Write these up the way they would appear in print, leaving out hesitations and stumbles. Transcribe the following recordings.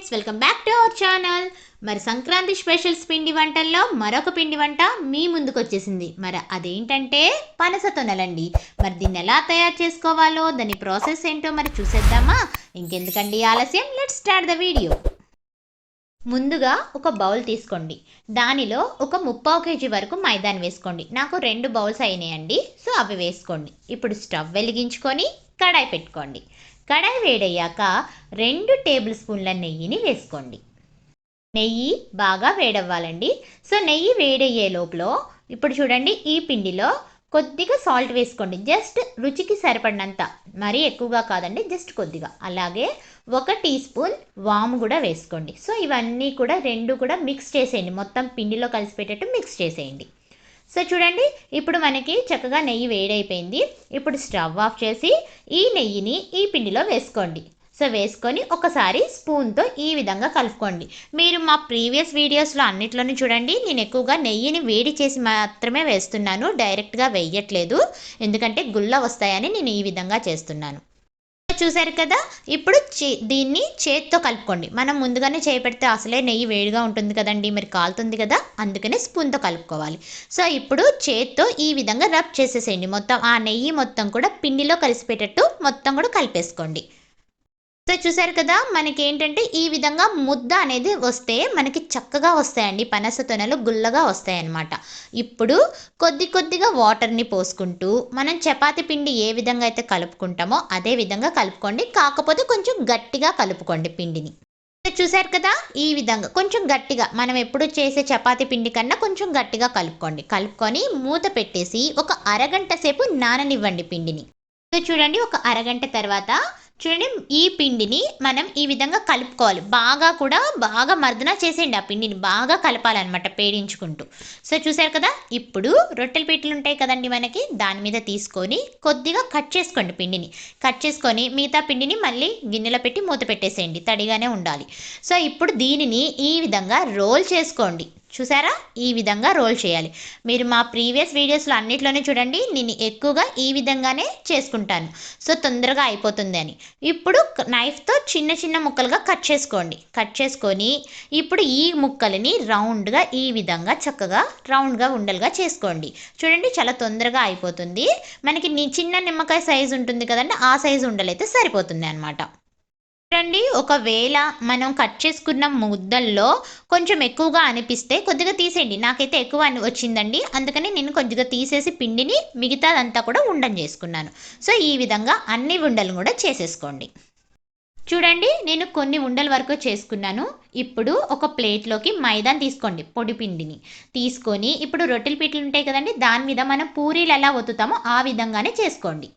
Friends, welcome back to our channel. మరి Sankranti specials పిండి వంటల్లో మరొక పిండి వంట మీ ముందుకు వచ్చేసింది. మరి అదేంటంటే పనస తొనలండి. మరి దీన్ని ఎలా తయారు చేసుకోవాలో, దాని ప్రాసెస్ ఏంటో మరి చూసేద్దామా? ఇంకెందుకండి ఆలస్యం, లెట్స్ స్టార్ట్ ద వీడియో. ముందుగా ఒక బౌల్ తీసుకోండి. దానిలో ఒక 3/4 kg వరకు మైదాని వేసుకోండి. నాకు 2 బౌల్స్ అయినాయండి, సో అవి వేసుకోండి. ఇప్పుడు స్టవ్ వెలిగించుకొని కడాయి పెట్టుకోండి. కడాయి వేడయ్యాక 2 టేబుల్ స్పూన్ల నెయ్యిని వేసుకోండి. నెయ్యి బాగా వేడవ్వాలండి. సో నెయ్యి వేడయ్యే లోపల ఇప్పుడు చూడండి, ఈ పిండిలో కొద్దిగా సాల్ట్ వేసుకోండి. జస్ట్ రుచికి సరిపడినంత, మరీ ఎక్కువగా కాదండి, జస్ట్ కొద్దిగా. అలాగే 1 టీ స్పూన్ వాము కూడా వేసుకోండి. సో ఇవన్నీ కూడా 2 కూడా మిక్స్ చేసేయండి. మొత్తం పిండిలో కలిసిపెట్టేట్టు మిక్స్ చేసేయండి. సో చూడండి, ఇప్పుడు మనకి చక్కగా నెయ్యి వేడైపోయింది. ఇప్పుడు స్టవ్ ఆఫ్ చేసి ఈ నెయ్యిని ఈ పిండిలో వేసుకోండి. సో వేసుకొని ఒకసారి స్పూన్తో ఈ విధంగా కలుపుకోండి. మీరు మా ప్రీవియస్ వీడియోస్లో అన్నిట్లోనూ చూడండి, నేను ఎక్కువగా నెయ్యిని వేడి చేసి మాత్రమే వేస్తున్నాను, డైరెక్ట్గా వేయట్లేదు. ఎందుకంటే గుల్ల వస్తాయని నేను ఈ విధంగా చేస్తున్నాను. చూసారు కదా, ఇప్పుడు దీన్ని చేతితో కలుపుకోండి. మనం ముందుగానే చేయి పెడితే అసలే నెయ్యి వేడిగా ఉంటుంది కదండి, మరి కాలుతుంది కదా, అందుకనే స్పూన్తో కలుపుకోవాలి. సో ఇప్పుడు చేతితో ఈ విధంగా రబ్ చేసేసేయండి. మొత్తం ఆ నెయ్యి మొత్తం కూడా పిండిలో కలిసిపెట్టేట్టు మొత్తం కూడా కలిపేసుకోండి. సో చూసారు కదా, మనకి ఏంటంటే ఈ విధంగా ముద్ద అనేది వస్తే మనకి చక్కగా వస్తాయండి. పనస తొనలు గుల్లగా వస్తాయన్నమాట. ఇప్పుడు కొద్దిగా వాటర్ని పోసుకుంటూ మనం చపాతీ పిండి ఏ విధంగా అయితే కలుపుకుంటామో అదే విధంగా కలుపుకోండి. కాకపోతే కొంచెం గట్టిగా కలుపుకోండి పిండిని. చూసారు కదా, ఈ విధంగా కొంచెం గట్టిగా, మనం ఎప్పుడు చేసే చపాతీ పిండి కన్నా కొంచెం గట్టిగా కలుపుకొని మూత పెట్టేసి ఒక అరగంట సేపు నాననివ్వండి పిండిని. చూడండి, ఒక అరగంట తర్వాత చూడండి, ఈ పిండిని మనం ఈ విధంగా కలుపుకోవాలి. బాగా మర్దన చేసేయండి. ఆ పిండిని బాగా కలపాలన్నమాట, పేడించుకుంటూ. సో చూసారు కదా, ఇప్పుడు రొట్టెల పీటలు ఉంటాయి కదండి మనకి, దాని మీద తీసుకొని కొద్దిగా కట్ చేసుకోండి. పిండిని కట్ చేసుకొని మిగతా పిండిని మళ్ళీ గిన్నెలో పెట్టి మూత పెట్టేసేయండి, తడిగానే ఉండాలి. సో ఇప్పుడు దీనిని ఈ విధంగా రోల్ చేసుకోండి. చూసారా, ఈ విధంగా రోల్ చేయాలి. మీరు మా ప్రీవియస్ వీడియోస్లో అన్నిట్లోనే చూడండి, నేను ఎక్కువగా ఈ విధంగానే చేసుకుంటాను, సో తొందరగా అయిపోతుంది అని. ఇప్పుడు నైఫ్తో చిన్న ముక్కలుగా కట్ చేసుకోండి. కట్ చేసుకొని ఇప్పుడు ఈ ముక్కలని రౌండ్గా ఈ విధంగా చక్కగా రౌండ్గా ఉండలుగా చేసుకోండి. చూడండి, చాలా తొందరగా అయిపోతుంది. మనకి చిన్న నిమ్మకాయ సైజు ఉంటుంది కదండి, ఆ సైజు ఉండలైతే సరిపోతుంది అనమాట. చూడండి, ఒకవేళ మనం కట్ చేసుకున్న ముద్దల్లో కొంచెం ఎక్కువగా అనిపిస్తే కొద్దిగా తీసేయండి. నాకైతే ఎక్కువ వచ్చిందండి, అందుకని నేను కొద్దిగా తీసేసి పిండిని మిగతాదంతా కూడా ఉండని చేసుకున్నాను. సో ఈ విధంగా అన్ని ఉండలు కూడా చేసేసుకోండి. చూడండి, నేను కొన్ని ఉండల వరకు చేసుకున్నాను. ఇప్పుడు ఒక ప్లేట్లోకి మైదాని తీసుకోండి, పొడి పిండిని తీసుకొని ఇప్పుడు రొట్టెల పీటలు ఉంటాయి కదండి, దాని మీద మనం పూరీలు ఎలా ఒత్తుతామో ఆ విధంగానే చేసుకోండి.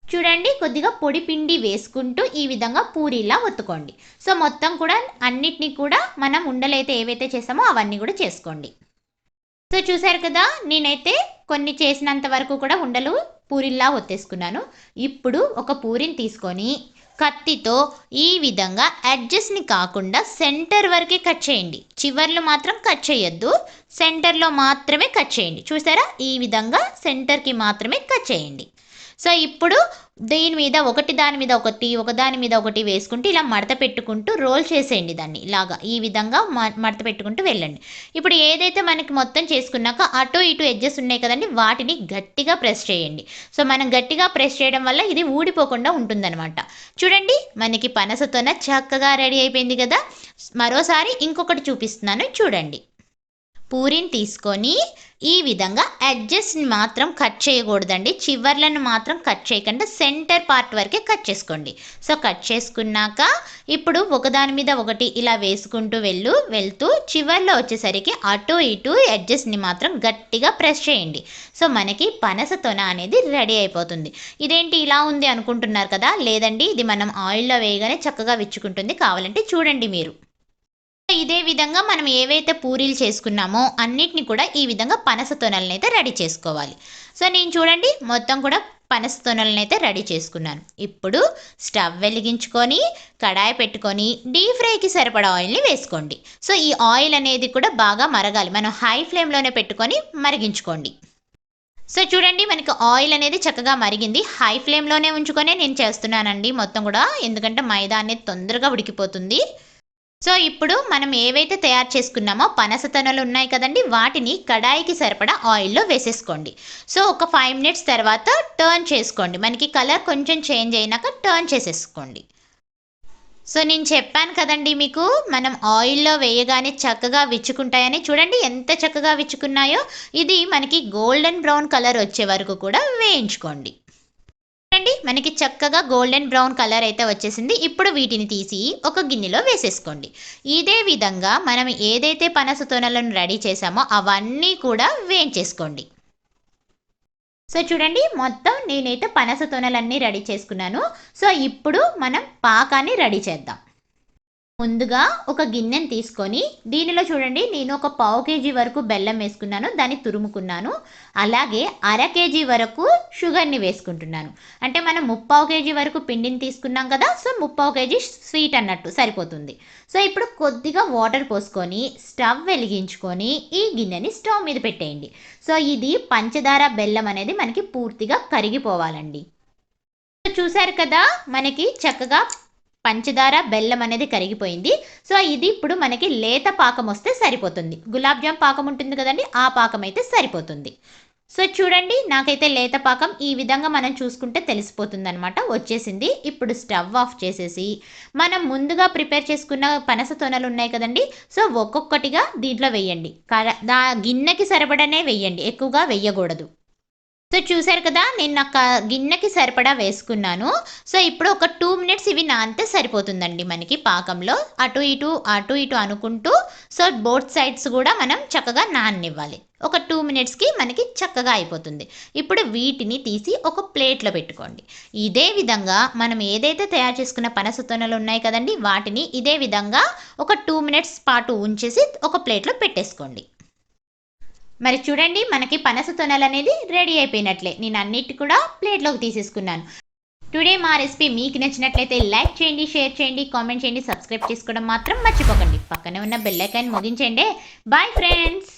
చూడండి, కొద్దిగా పొడి పిండి వేసుకుంటూ ఈ విధంగా పూరీలా ఒత్తుకోండి. సో మొత్తం కూడా అన్నిటినీ కూడా మనం ఉండలైతే ఏవైతే చేసామో అవన్నీ కూడా చేసుకోండి. సో చూసారు కదా, నేనైతే కొన్ని చేసినంత వరకు కూడా ఉండలు పూరీలా ఒత్తేసుకున్నాను. ఇప్పుడు ఒక పూరిని తీసుకొని కత్తితో ఈ విధంగా ఎడ్జెస్ని కాకుండా సెంటర్ వరకే కట్ చేయండి. చివర్లు మాత్రం కట్ చేయొద్దు, సెంటర్లో మాత్రమే కట్ చేయండి. చూసారా, ఈ విధంగా సెంటర్కి మాత్రమే కట్ చేయండి. సో ఇప్పుడు దీని మీద దాని మీద ఒకటి వేసుకుంటూ ఇలా మడత పెట్టుకుంటూ రోల్ చేసేయండి. దాన్ని ఇలాగా ఈ విధంగా మడత పెట్టుకుంటూ వెళ్ళండి. ఇప్పుడు ఏదైతే మనకి మొత్తం చేసుకున్నాక అటు ఇటు ఎడ్జెస్ ఉన్నాయి కదండి, వాటిని గట్టిగా ప్రెస్ చేయండి. సో మనం గట్టిగా ప్రెస్ చేయడం వల్ల ఇది ఊడిపోకుండా ఉంటుందన్నమాట. చూడండి, మనకి పనసతోన చక్కగా రెడీ అయిపోయింది కదా. మరోసారి ఇంకొకటి చూపిస్తున్నాను చూడండి. పూరిని తీసుకొని ఈ విధంగా ఎడ్జెస్ని మాత్రం కట్ చేయకూడదండి, చివర్లను మాత్రం కట్ చేయకుండా సెంటర్ పార్ట్ వరకే కట్ చేసుకోండి. సో కట్ చేసుకున్నాక ఇప్పుడు ఒకదాని మీద ఒకటి ఇలా వేసుకుంటూ వెళ్తూ చివర్లో వచ్చేసరికి అటు ఇటు ఎడ్జెస్ని మాత్రం గట్టిగా ప్రెస్ చేయండి. సో మనకి పనస తొన అనేది రెడీ అయిపోతుంది. ఇదేంటి ఇలా ఉంది అనుకుంటున్నారు కదా, లేదండి, ఇది మనం ఆయిల్లో వేయగానే చక్కగా విచ్చుకుంటుంది. కావాలంటే చూడండి మీరు. ఇదే విధంగా మనం ఏవైతే పూరీలు చేసుకున్నామో అన్నిటిని కూడా ఈ విధంగా పనస తొనలను అయితే రెడీ చేసుకోవాలి. సో నేను చూడండి, మొత్తం కూడా పనస తొనలను అయితే రెడీ చేసుకున్నాను. ఇప్పుడు స్టవ్ వెలిగించుకొని కడాయి పెట్టుకొని డీప్ ఫ్రైకి సరిపడా ఆయిల్ని వేసుకోండి. సో ఈ ఆయిల్ అనేది కూడా బాగా మరగాలి, మనం హై ఫ్లేమ్లోనే పెట్టుకొని మరిగించుకోండి. సో చూడండి, మనకి ఆయిల్ అనేది చక్కగా మరిగింది. హై ఫ్లేమ్లోనే ఉంచుకొనే నేను చేస్తున్నానండి మొత్తం కూడా, ఎందుకంటే మైదా అనేది తొందరగా ఉడికిపోతుంది. సో ఇప్పుడు మనం ఏవైతే తయారు చేసుకున్నామో పనస తొనలు ఉన్నాయి కదండి, వాటిని కడాయికి సరిపడా ఆయిల్లో వేసేసుకోండి. సో ఒక 5 మినిట్స్ తర్వాత టర్న్ చేసుకోండి. మనకి కలర్ కొంచెం చేంజ్ అయినాక టర్న్ చేసేసుకోండి. సో నేను చెప్పాను కదండి మీకు, మనం ఆయిల్లో వేయగానే చక్కగా విచ్చుకుంటాయని. చూడండి ఎంత చక్కగా విచ్చుకున్నాయో. ఇది మనకి గోల్డెన్ బ్రౌన్ కలర్ వచ్చే వరకు కూడా వేయించుకోండి. చూడండి మనకి చక్కగా గోల్డెన్ బ్రౌన్ కలర్ అయితే వచ్చేసింది. ఇప్పుడు వీటిని తీసి ఒక గిన్నెలో వేసేసుకోండి. ఇదే విధంగా మనం ఏదైతే పనస తొనలను రెడీ చేసామో అవన్నీ కూడా వేయించేసుకోండి. సో చూడండి మొత్తం నేనైతే పనస తొనలన్నీ రెడీ చేసుకున్నాను. సో ఇప్పుడు మనం పాకాన్ని రెడీ చేద్దాం. ముందుగా ఒక గిన్నెని తీసుకొని దీనిలో చూడండి నేను ఒక పావు కేజీ వరకు బెల్లం వేసుకున్నాను, దాన్ని తురుముకున్నాను. అలాగే అర కేజీ వరకు షుగర్ని వేసుకుంటున్నాను. అంటే మనం ముప్పావు కేజీ వరకు పిండిని తీసుకున్నాం కదా, సో ముప్పావు కేజీ స్వీట్ అన్నట్టు సరిపోతుంది. సో ఇప్పుడు కొద్దిగా వాటర్ పోసుకొని స్టవ్ వెలిగించుకొని ఈ గిన్నెని స్టవ్ మీద పెట్టేయండి. సో ఇది పంచదార బెల్లం అనేది మనకి పూర్తిగా కరిగిపోవాలండి. చూసారు కదా మనకి చక్కగా పంచదార బెల్లం అనేది కరిగిపోయింది. సో ఇది ఇప్పుడు మనకి లేత పాకం వస్తే సరిపోతుంది. గులాబ్ జామ్ పాకం ఉంటుంది కదండి, ఆ పాకం అయితే సరిపోతుంది. సో చూడండి నాకైతే లేత పాకం ఈ విధంగా మనం చూసుకుంటే తెలిసిపోతుంది అనమాట, వచ్చేసింది. ఇప్పుడు స్టవ్ ఆఫ్ చేసేసి మనం ముందుగా ప్రిపేర్ చేసుకున్న పనస తొనలు ఉన్నాయి కదండి, సో ఒక్కొక్కటిగా దీంట్లో వేయండి. గిన్నెకి సరిపడనే వేయండి, ఎక్కువగా వేయకూడదు. సో చూసారు కదా నేను నాకు గిన్నెకి సరిపడా వేసుకున్నాను. సో ఇప్పుడు ఒక 2 మినిట్స్ ఇవి నానితే సరిపోతుందండి మనకి పాకంలో. అటు ఇటు అనుకుంటూ సో బోత్ సైడ్స్ కూడా మనం చక్కగా నాననివ్వాలి. ఒక 2 మినిట్స్కి మనకి చక్కగా అయిపోతుంది. ఇప్పుడు వీటిని తీసి ఒక ప్లేట్లో పెట్టుకోండి. ఇదే విధంగా మనం ఏదైతే తయారు చేసుకున్న పనస తొనలు ఉన్నాయి కదండి, వాటిని ఇదే విధంగా ఒక 2 మినిట్స్ పాటు ఉంచేసి ఒక ప్లేట్లో పెట్టేసుకోండి. మరి చూడండి మనకి పనస తొనలు అనేది రెడీ అయిపోయినట్లే. నేను అన్నిటి కూడా ప్లేట్లోకి తీసేసుకున్నాను. టుడే మా రెసిపీ మీకు నచ్చినట్లయితే లైక్ చేయండి, షేర్ చేయండి, కామెంట్ చేయండి, సబ్స్క్రైబ్ చేసుకోవడం మాత్రం మర్చిపోకండి. పక్కనే ఉన్న బెల్ ఐకాన్ మోగించండి. Bye friends.